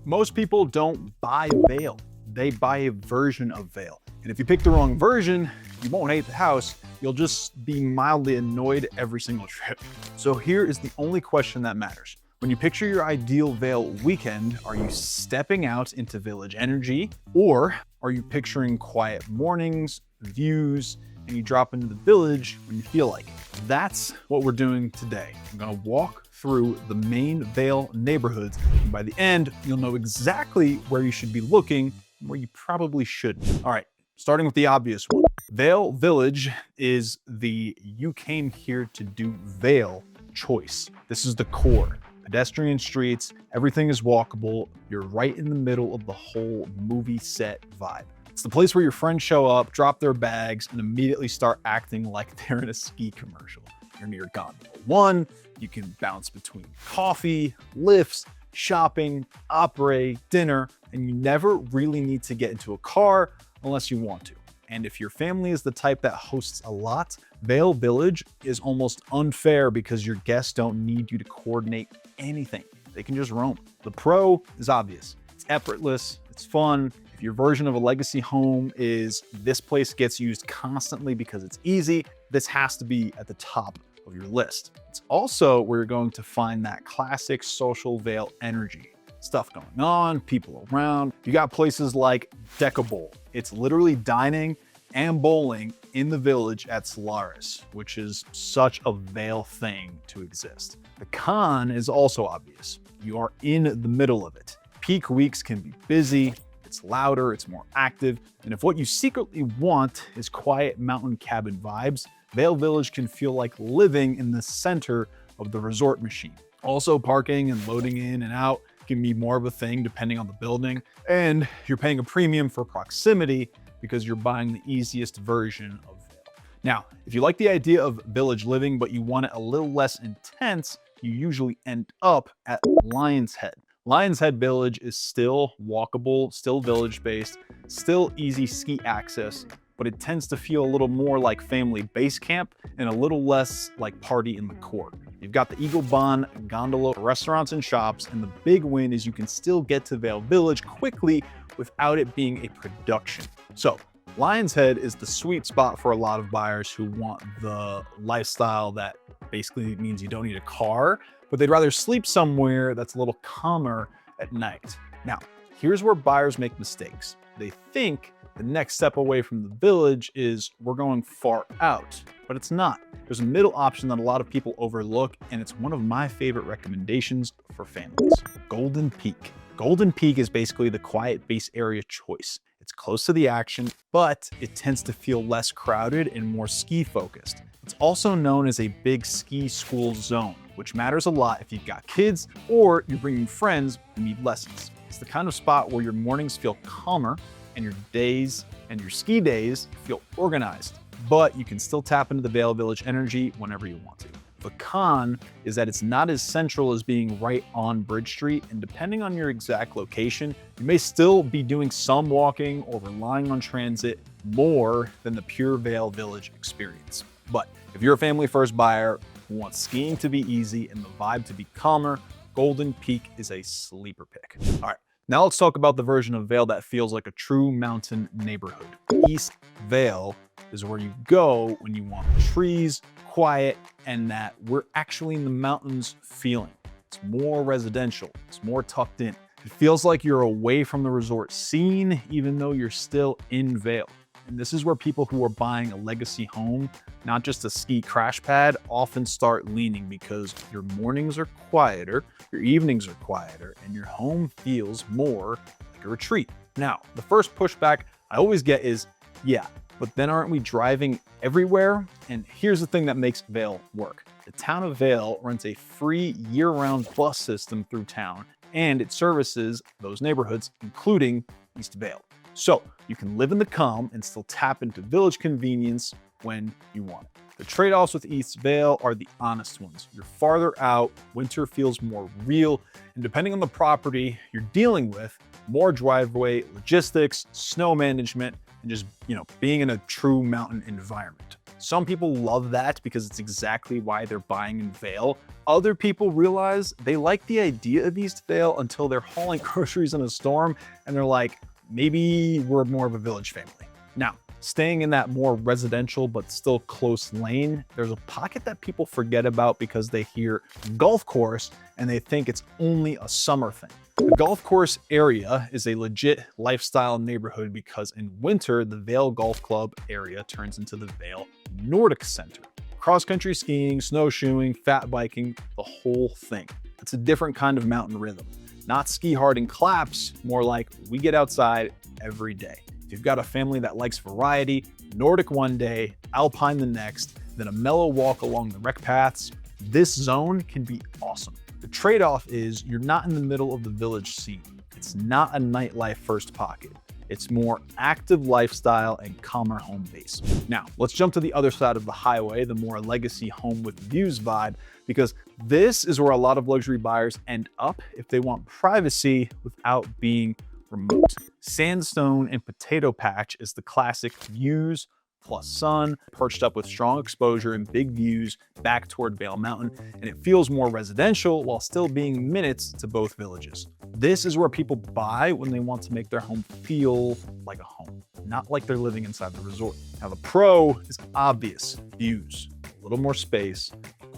Most people don't buy Vail, they buy a version of Vail. And if you pick the wrong version, you won't hate the house, you'll just be mildly annoyed every single trip. So here is the only question that matters. When you picture your ideal Vail weekend, are you stepping out into village energy, or are you picturing quiet mornings, views, and you drop into the village when you feel like it? That's what we're doing today. I'm gonna walk through the main Vail neighborhoods, and by the end, you'll know exactly where you should be looking and where you probably shouldn't. All right, starting with the obvious one. Vail Village is the you came here to do Vail choice. This is the core. Pedestrian streets, everything is walkable. You're right in the middle of the whole movie set vibe. It's the place where your friends show up, drop their bags, and immediately start acting like they're in a ski commercial. You're near Gondola 1, you can bounce between coffee, lifts, shopping, opera, dinner, and you never really need to get into a car unless you want to. And if your family is the type that hosts a lot, Vail Village is almost unfair because your guests don't need you to coordinate anything. They can just roam. The pro is obvious. It's effortless, it's fun. If your version of a legacy home is this place gets used constantly because it's easy, this has to be at the top of your list. It's also where you're going to find that classic social Vail energy. Stuff going on, people around. You got places like Decabol. It's literally dining and bowling in the village at Solaris, which is such a Vail thing to exist. The con is also obvious. You are in the middle of it. Peak weeks can be busy, it's louder, it's more active, and if what you secretly want is quiet mountain cabin vibes, Vail Village can feel like living in the center of the resort machine. Also, parking and loading in and out can be more of a thing depending on the building, and you're paying a premium for proximity because you're buying the easiest version of Vail. Now, if you like the idea of village living, but you want it a little less intense, you usually end up at Lion's Head. Lion's Head Village is still walkable, still village-based, still easy ski access, but it tends to feel a little more like family base camp and a little less like party in the court. You've got the Eagle Bond gondola, restaurants and shops, and the big win is you can still get to Vail Village quickly without it being a production. So Lion's Head is the sweet spot for a lot of buyers who want the lifestyle that basically means you don't need a car, but they'd rather sleep somewhere that's a little calmer at night. Now, here's where buyers make mistakes. They think the next step away from the village is we're going far out, but it's not. There's a middle option that a lot of people overlook, and it's one of my favorite recommendations for families. Golden Peak. Golden Peak is basically the quiet base area choice. It's close to the action, but it tends to feel less crowded and more ski focused. It's also known as a big ski school zone, which matters a lot if you've got kids or you're bringing friends who need lessons. It's the kind of spot where your mornings feel calmer and your days and your ski days feel organized, but you can still tap into the Vail Village energy whenever you want to. The con is that it's not as central as being right on Bridge Street, and depending on your exact location, you may still be doing some walking or relying on transit more than the pure Vail Village experience. But if you're a family first buyer who wants skiing to be easy and the vibe to be calmer, Golden Peak is a sleeper pick. All right, now let's talk about the version of Vail that feels like a true mountain neighborhood. East Vail is where you go when you want trees, quiet, and that we're actually in the mountains feeling. It's more residential, it's more tucked in. It feels like you're away from the resort scene, even though you're still in Vail. And this is where people who are buying a legacy home, not just a ski crash pad, often start leaning because your mornings are quieter, your evenings are quieter, and your home feels more like a retreat. Now, the first pushback I always get is, yeah, but then aren't we driving everywhere? And here's the thing that makes Vail work. The town of Vail runs a free year-round bus system through town, and it services those neighborhoods, including East Vail. So you can live in the calm and still tap into village convenience when you want it. The trade-offs with East Vail are the honest ones. You're farther out, winter feels more real, and depending on the property you're dealing with, more driveway logistics, snow management, and just, being in a true mountain environment. Some people love that because it's exactly why they're buying in Vail. Other people realize they like the idea of East Vail until they're hauling groceries in a storm and they're like, maybe we're more of a village family. Now, staying in that more residential but still close lane, there's a pocket that people forget about because they hear golf course and they think it's only a summer thing. The golf course area is a legit lifestyle neighborhood because in winter, the Vail Golf Club area turns into the Vail Nordic Center. Cross-country skiing, snowshoeing, fat biking, the whole thing. It's a different kind of mountain rhythm. Not ski hard and claps, more like we get outside every day. If you've got a family that likes variety, Nordic one day, Alpine the next, then a mellow walk along the rec paths, this zone can be awesome. The trade-off is you're not in the middle of the village scene. It's not a nightlife first pocket. It's more active lifestyle and calmer home base. Now, let's jump to the other side of the highway, the more legacy home with views vibe, because this is where a lot of luxury buyers end up if they want privacy without being remote. Sandstone and Potato Patch is the classic views plus sun, perched up with strong exposure and big views back toward Vail Mountain, and it feels more residential while still being minutes to both villages. This is where people buy when they want to make their home feel like a home, not like they're living inside the resort. Now the pro is obvious: views, a little more space,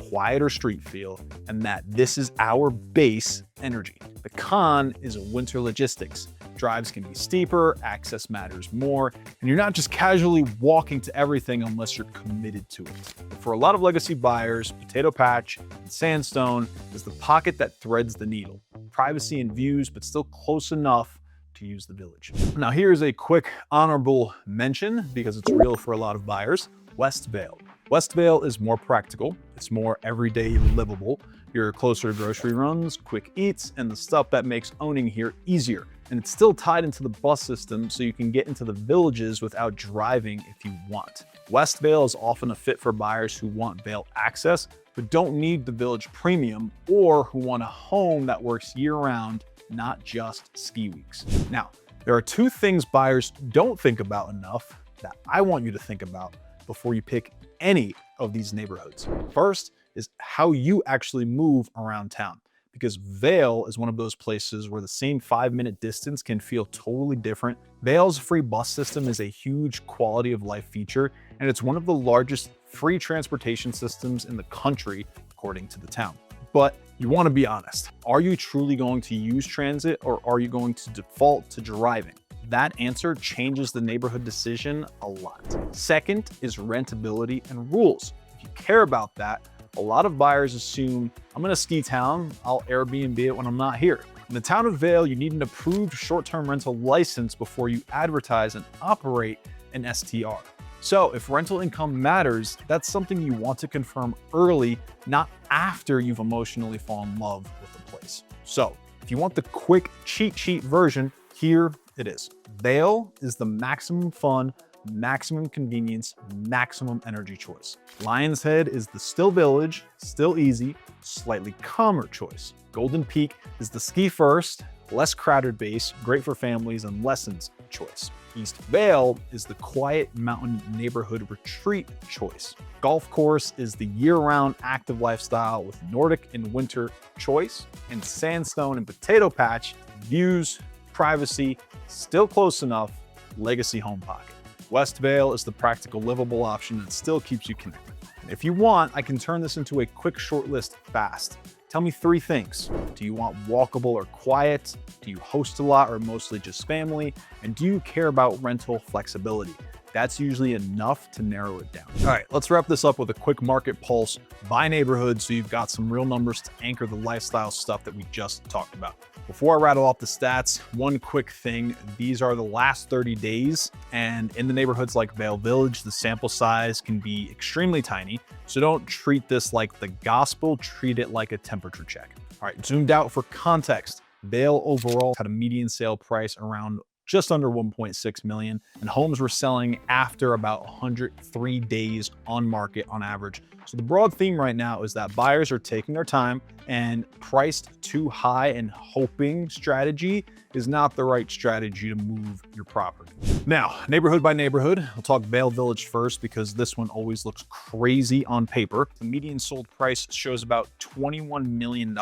quieter street feel, and that this is our base energy. The con is winter logistics. Drives can be steeper, access matters more, and you're not just casually walking to everything unless you're committed to it. But for a lot of legacy buyers, Potato Patch and Sandstone is the pocket that threads the needle. Privacy and views, but still close enough to use the village. Now here's a quick honorable mention because it's real for a lot of buyers: West Vail. West Vail is more practical, it's more everyday livable. You're closer to grocery runs, quick eats, and the stuff that makes owning here easier. And it's still tied into the bus system, so you can get into the villages without driving if you want. West Vail is often a fit for buyers who want Vail access, but don't need the village premium, or who want a home that works year-round, not just ski weeks. Now, there are two things buyers don't think about enough that I want you to think about before you pick any of these neighborhoods. First is how you actually move around town, because Vail is one of those places where the same 5-minute distance can feel totally different. Vail's free bus system is a huge quality of life feature, and it's one of the largest free transportation systems in the country, according to the town. But you want to be honest. Are you truly going to use transit, or are you going to default to driving? That answer changes the neighborhood decision a lot. Second is rentability and rules. If you care about that, a lot of buyers assume, I'm in a ski town, I'll Airbnb it when I'm not here. In the town of Vail, you need an approved short-term rental license before you advertise and operate an STR. So if rental income matters, that's something you want to confirm early, not after you've emotionally fallen in love with the place. So if you want the quick cheat sheet version, here it is. Vail is the maximum fun, maximum convenience, maximum energy choice. Lion's Head is the still village, still easy, slightly calmer choice. Golden Peak is the ski first, less crowded base, great for families and lessons choice. East Vail is the quiet mountain neighborhood retreat choice. Golf Course is the year-round active lifestyle with Nordic and winter choice. And Sandstone and Potato Patch, views, privacy, still close enough, legacy home pocket. West Vail is the practical, livable option that still keeps you connected. And if you want, I can turn this into a quick short list fast. Tell me 3 things. Do you want walkable or quiet? Do you host a lot or mostly just family? And do you care about rental flexibility? That's usually enough to narrow it down. All right, let's wrap this up with a quick market pulse by neighborhood so you've got some real numbers to anchor the lifestyle stuff that we just talked about. Before I rattle off the stats, one quick thing. These are the last 30 days, and in the neighborhoods like Vail Village, the sample size can be extremely tiny, so don't treat this like the gospel, treat it like a temperature check. All right, zoomed out for context. Vail overall had a median sale price around just under 1.6 million, and homes were selling after about 103 days on market on average. So the broad theme right now is that buyers are taking their time, and priced too high and hoping strategy is not the right strategy to move your property. Now, neighborhood by neighborhood, we'll talk Vail Village first because this one always looks crazy on paper. The median sold price shows about $21 million.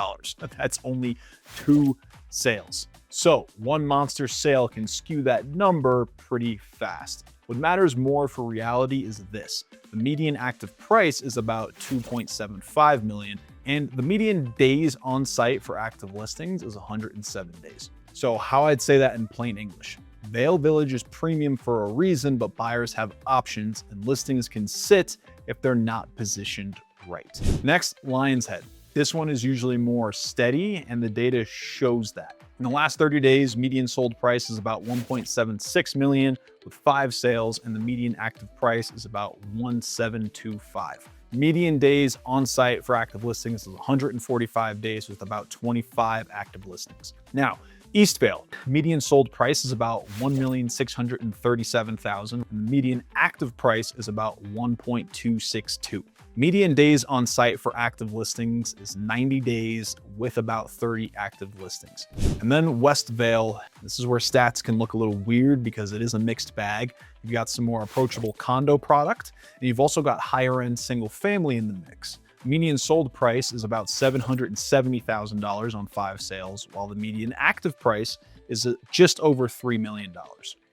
That's only 2 sales. So one monster sale can skew that number pretty fast. What matters more for reality is this. The median active price is about 2.75 million, and the median days on site for active listings is 107 days. So how I'd say that in plain English. Vail Village is premium for a reason, but buyers have options and listings can sit if they're not positioned right. Next, Lion's Head. This one is usually more steady and the data shows that. In the last 30 days, median sold price is about 1.76 million with 5 sales, and the median active price is about 1,725. Median days on site for active listings is 145 days with about 25 active listings. Now, East Vail, median sold price is about 1,637,000, and the median active price is about 1.262. Median days on site for active listings is 90 days with about 30 active listings. And then West Vail, this is where stats can look a little weird because it is a mixed bag. You've got some more approachable condo product, and you've also got higher end single family in the mix. Median sold price is about $770,000 on 5 sales, while the median active price is just over $3 million.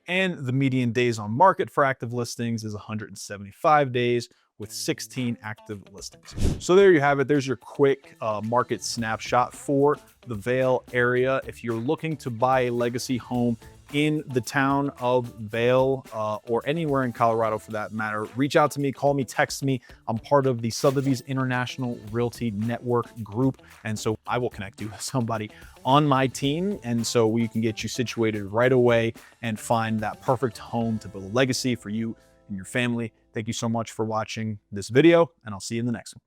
And the median days on market for active listings is 175 days with 16 active listings. So there you have it. There's your quick market snapshot for the Vail area. If you're looking to buy a legacy home in the town of Vail or anywhere in Colorado for that matter, reach out to me, call me, text me. I'm part of the Sotheby's International Realty Network group, and so I will connect you with somebody on my team, and so we can get you situated right away and find that perfect home to build a legacy for you and your family. Thank you so much for watching this video, and I'll see you in the next one.